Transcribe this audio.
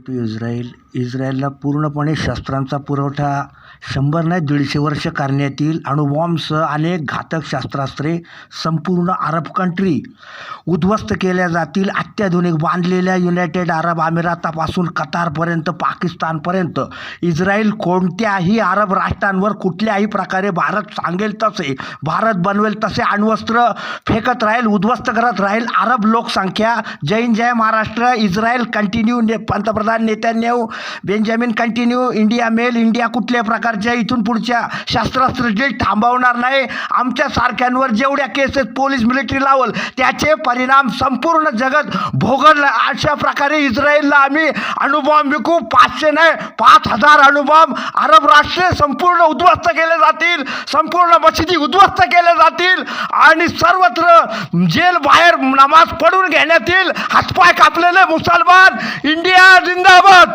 To इस्रायलला पूर्णपणे शस्त्रांचा पुरवठा 100 नाही 150 वर्ष करण्यात येईल. अणुबॉम्बसह अनेक घातक शस्त्रास्त्रे संपूर्ण अरब कंट्री उद्ध्वस्त केल्या जातील. अत्याधुनिक बांधलेल्या युनायटेड अरब अमिरातापासून कतारपर्यंत पाकिस्तानपर्यंत इस्रायल कोणत्याही अरब राष्ट्रांवर कुठल्याही प्रकारे भारत सांगेल तसे, भारत बनवेल तसे अण्वस्त्र फेकत राहील, उद्ध्वस्त करत राहील. अरब लोकसंख्या. जय महाराष्ट्र. Israel continue. पंतप्रधान Netanyahu Benjamin continue. India mail. India कुठल्या प्रकारच्या इथून पुढच्या शस्त्रास्त्र थांबवणार नाही. आमच्या सारख्यांवर जेवढ्या केसेस पोलीस मिलिटरी लावल त्याचे परिणाम संपूर्ण जगत भोगल. अशा प्रकारे इस्रायलला आम्ही अणुबॉम्ब विकू. 500 नाही 5000 अणुबॉम्ब अरब राष्ट्रे संपूर्ण उद्ध्वस्त केले जातील. संपूर्ण मशिदी उद्ध्वस्त केल्या जातील आणि सर्वत्र जेल बाहेर नमाज पढून घेण्यात येईल. हातपाय कापलेले मुसलमान. इंडिया जिंदाबाद.